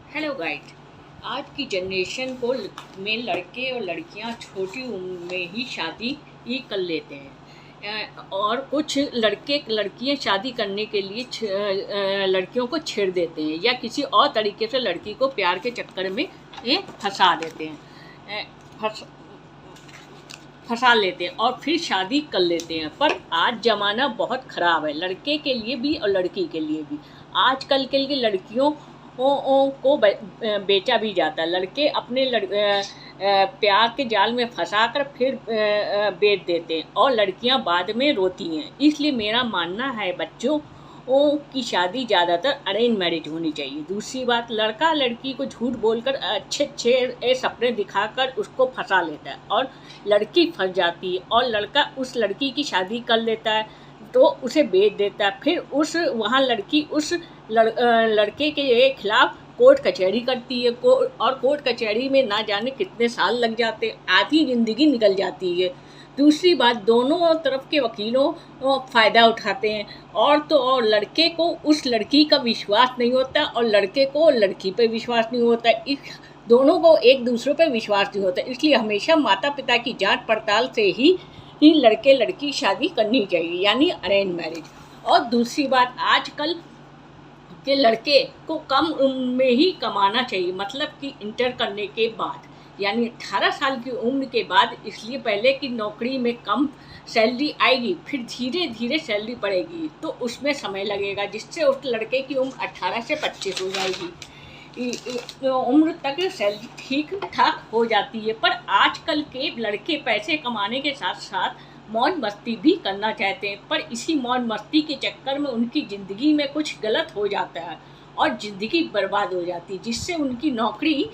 Hello guide. आज की generation को में लड़के और लड़कियां छोटी उम्र में ही शादी ही कर लेते हैं। और कुछ लड़के लड़कियां शादी करने के लिए लड़कियों को छेड़ देते हैं या किसी और तरीके से लड़की को प्यार के चक्कर में फंसा देते हैं, फंसा लेते हैं और फिर शादी कर लेते हैं। पर आज ज़माना बहुत ख़राब है, लड़के के लिए भी और लड़की के लिए भी। आजकल के लिए लड़कियों को बेचा भी जाता है। लड़के अपने प्यार के जाल में फंसाकर फिर बेच देते हैं और लड़कियां बाद में रोती हैं। इसलिए मेरा मानना है बच्चों की शादी ज़्यादातर अरेंज मैरिज होनी चाहिए। दूसरी बात, लड़का लड़की को झूठ बोलकर अच्छे अच्छे सपने दिखाकर उसको फंसा लेता है और लड़की फंस जाती है और लड़का उस लड़की की शादी कर लेता है तो उसे बेच देता है। फिर वहाँ लड़की उस लड़के के खिलाफ कोर्ट कचहरी करती है और कोर्ट कचहरी में ना जाने कितने साल लग जाते, आधी ज़िंदगी निकल जाती है। दूसरी बात, दोनों तरफ के वकीलों फ़ायदा उठाते हैं और तो और लड़के को उस लड़की का विश्वास नहीं होता और लड़के को लड़की पे विश्वास नहीं होता। इस दोनों को एक दूसरे पे विश्वास नहीं होता। इसलिए हमेशा माता पिता की जांच पड़ताल से ही लड़के लड़की शादी करनी चाहिए, यानी अरेंज मैरिज। और दूसरी बात, आजकल के लड़के को कम उम्र में ही कमाना चाहिए, मतलब कि इंटर करने के बाद, यानी 18 साल की उम्र के बाद। इसलिए पहले की नौकरी में कम सैलरी आएगी, फिर धीरे धीरे सैलरी बढ़ेगी तो उसमें समय लगेगा, जिससे उस लड़के की उम्र 18 से 25 हो जाएगी। उम्र तक सैलरी ठीक ठाक हो जाती है। पर आजकल के लड़के पैसे कमाने के साथ साथ मौज मस्ती भी करना चाहते हैं, पर इसी मौज मस्ती के चक्कर में उनकी ज़िंदगी में कुछ गलत हो जाता है और ज़िंदगी बर्बाद हो जाती है, जिससे उनकी नौकरी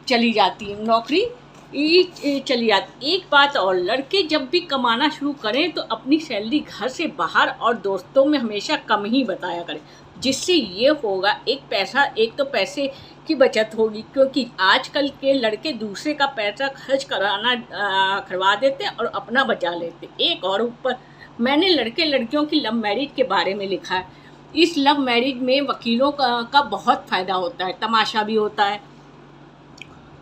चली जाती है, चली जाती। एक बात और, लड़के जब भी कमाना शुरू करें तो अपनी सैलरी घर से बाहर और दोस्तों में हमेशा कम ही बताया करें, जिससे ये होगा एक तो पैसे की बचत होगी, क्योंकि आजकल के लड़के दूसरे का पैसा खर्च करवा देते हैं और अपना बचा लेते। एक और ऊपर, मैंने लड़के लड़कियों की लव मैरिज के बारे में लिखा है। इस लव मैरिज में वकीलों का बहुत फ़ायदा होता है, तमाशा भी होता है।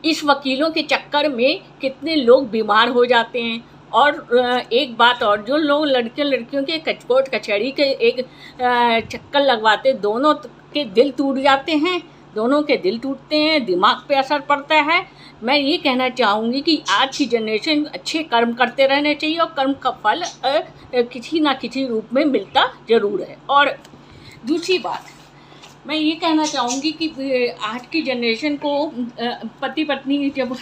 इस वकीलों के चक्कर में कितने लोग बीमार हो जाते हैं। और एक बात और, जो लोग लड़के लड़कियों के कोर्ट कचहरी के एक चक्कर लगवाते, दोनों के दिल टूट जाते हैं, दोनों के दिल टूटते हैं, दिमाग पे असर पड़ता है। मैं ये कहना चाहूँगी कि आज की जनरेशन अच्छे कर्म करते रहने चाहिए और कर्म का फल किसी ना किसी रूप में मिलता ज़रूर है। और दूसरी बात, मैं ये कहना चाहूँगी कि आज की जनरेशन को पति पत्नी जब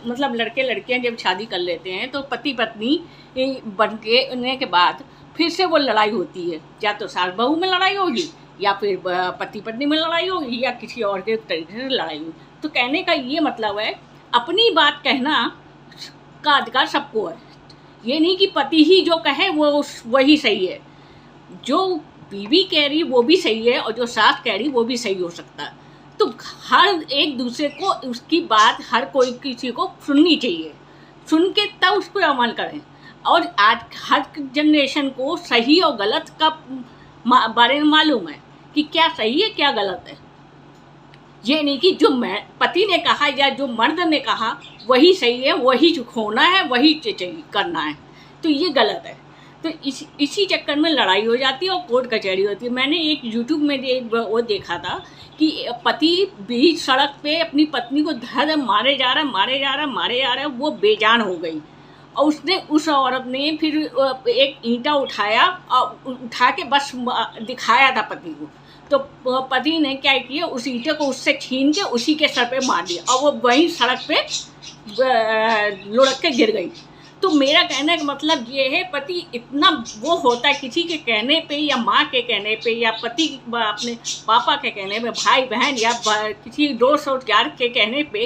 मतलब लड़के लड़कियां जब शादी कर लेते हैं तो पति पत्नी बनने के बाद फिर से वो लड़ाई होती है, या तो सास बहू में लड़ाई होगी या फिर पति पत्नी में लड़ाई होगी या किसी और के तरीके से लड़ाई होगी। तो कहने का ये मतलब है, अपनी बात कहना का अधिकार सबको है। ये नहीं कि पति ही जो कहे वो वही सही है, जो बीवी कह रही वो भी सही है और जो सास कह रही वो भी सही हो सकता है। तो हर एक दूसरे को उसकी बात हर कोई किसी को सुननी चाहिए, सुन के तब उस पर अमल करें। और आज हर जनरेशन को सही और गलत का बारे में मालूम है कि क्या सही है क्या गलत है। ये नहीं कि जो पति ने कहा या जो मर्द ने कहा वही सही है, वही होना है, वही करना है, तो ये गलत है। तो इसी चक्कर में लड़ाई हो जाती है और कोर्ट कचहरी होती है। मैंने एक यूट्यूब में वो देखा था कि पति बीच सड़क पे अपनी पत्नी को धर मारे जा रहा है, वो बेजान हो गई और उसने उस औरत ने फिर एक ईंटा उठाया और उठा के बस दिखाया था पति को। तो पति ने क्या किया, उस ईंटे को उससे छीन के उसी के सर पे मार दिया और वो वहीं सड़क पे लुढ़क के गिर गई। तो मेरा कहने का मतलब ये है, पति इतना वो होता है किसी के कहने पे या माँ के कहने पे या पति अपने पापा के कहने पे, भाई बहन या किसी दोस्त और यार के कहने पे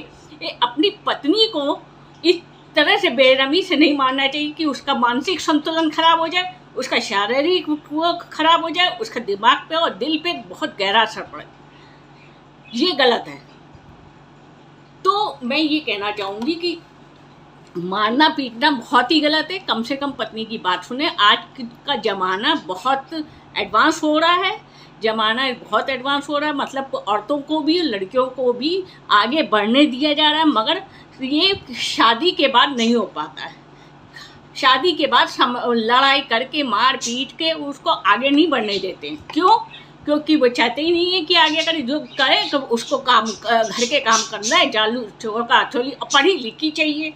अपनी पत्नी को इस तरह से बेरहमी से नहीं मारना चाहिए कि उसका मानसिक संतुलन खराब हो जाए, उसका शारीरिक वो खराब हो जाए, उसका दिमाग पे और दिल पे बहुत गहरा असर पड़े। ये गलत है। तो मैं ये कहना चाहूँगी कि मारना पीटना बहुत ही गलत है। कम से कम पत्नी की बात सुने। आज का ज़माना बहुत एडवांस हो रहा है, ज़माना बहुत एडवांस हो रहा है, मतलब औरतों को भी लड़कियों को भी आगे बढ़ने दिया जा रहा है, मगर ये शादी के बाद नहीं हो पाता है। शादी के बाद लड़ाई करके मार पीट के उसको आगे नहीं बढ़ने देते हैं। क्यों? क्योंकि वो चाहते ही नहीं है कि आगे करे, जो करे तो उसको काम घर के काम करना है, जालू चोका चोली, पढ़ी लिखी चाहिए,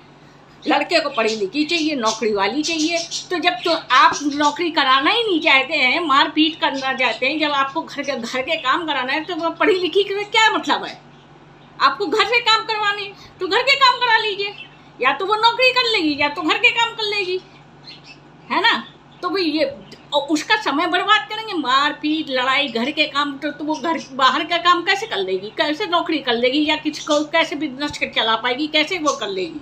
लड़के को पढ़ी लिखी चाहिए, नौकरी वाली चाहिए। तो जब तो आप नौकरी कराना ही नहीं चाहते हैं, मार पीट करना चाहते हैं, जब आपको घर के काम कराना है तो वो पढ़ी लिखी का क्या मतलब है? आपको घर से काम करवाने तो घर के काम करा लीजिए, या तो वो नौकरी कर लेगी या तो घर के काम कर लेगी, है ना। तो भाई ये उसका समय बर्बाद करेंगे, मार पीट लड़ाई, घर के काम तो वो घर बाहर का काम कैसे कर लेगी, कैसे नौकरी कर लेगी, या किसी को कैसे बिजनेस चला पाएगी, कैसे वो कर लेगी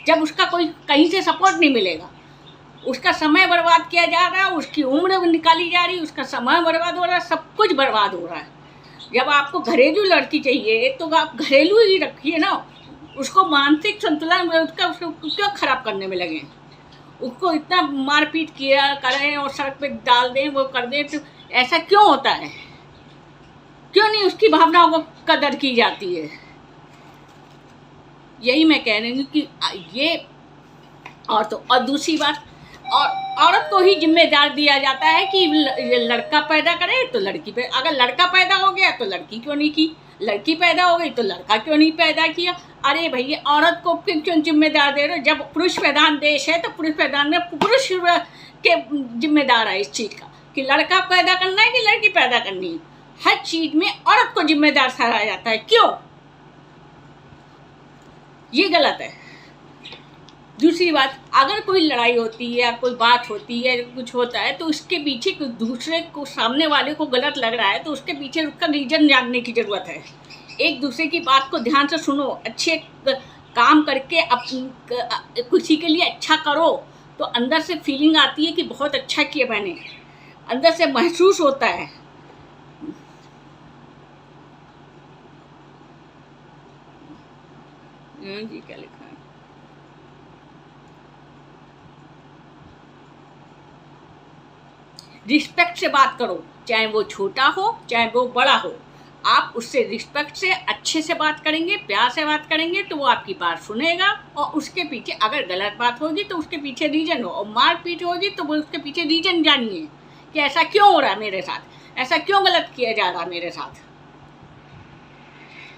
जब उसका कोई कहीं से सपोर्ट नहीं मिलेगा। उसका समय बर्बाद किया जा रहा है, उसकी उम्र निकाली जा रही है, उसका समय बर्बाद हो रहा है, सब कुछ बर्बाद हो रहा है। जब आपको घरेलू लड़की चाहिए तो आप घरेलू ही रखिए ना, उसको मानसिक संतुलन उसका क्यों खराब करने में लगे? उसको इतना मारपीट किया करें और सड़क पे डाल दें, वो कर दें, तो ऐसा क्यों होता है? क्यों नहीं उसकी भावनाओं को कदर की जाती है? यही मैं कह रही हूँ कि ये और दूसरी बात, और औरत को ही जिम्मेदार दिया जाता है कि लड़का पैदा करे तो लड़की पे, अगर लड़का पैदा हो गया तो लड़की क्यों नहीं की, लड़की पैदा हो गई तो लड़का क्यों नहीं पैदा किया? अरे भैया, औरत को क्यों जिम्मेदार दे रहे हो? जब पुरुष प्रधान देश है तो पुरुष प्रधान में पुरुष के जिम्मेदार है इस चीज़ का कि लड़का पैदा करना है कि लड़की पैदा करनी है। हर चीज़ में औरत को जिम्मेदार ठहराया जाता है। क्यों? ये गलत है। दूसरी बात, अगर कोई लड़ाई होती है या कोई बात होती है, कुछ होता है, तो उसके पीछे दूसरे को, सामने वाले को गलत लग रहा है तो उसके पीछे उसका रीजन जानने की ज़रूरत है। एक दूसरे की बात को ध्यान से सुनो, अच्छे काम करके किसी के लिए अच्छा करो तो अंदर से फीलिंग आती है कि बहुत अच्छा किया मैंने, अंदर से महसूस होता है। जी क्या लिखा है? रिस्पेक्ट से बात करो, चाहे वो छोटा हो चाहे वो बड़ा हो। आप उससे रिस्पेक्ट से, अच्छे से बात करेंगे, प्यार से बात करेंगे तो वो आपकी बात सुनेगा, और उसके पीछे अगर गलत बात होगी तो उसके पीछे रीजन हो, और मार पीट होगी तो वो उसके पीछे रीजन जानिए कि ऐसा क्यों हो रहा है मेरे साथ, ऐसा क्यों गलत किया जा रहा है मेरे साथ।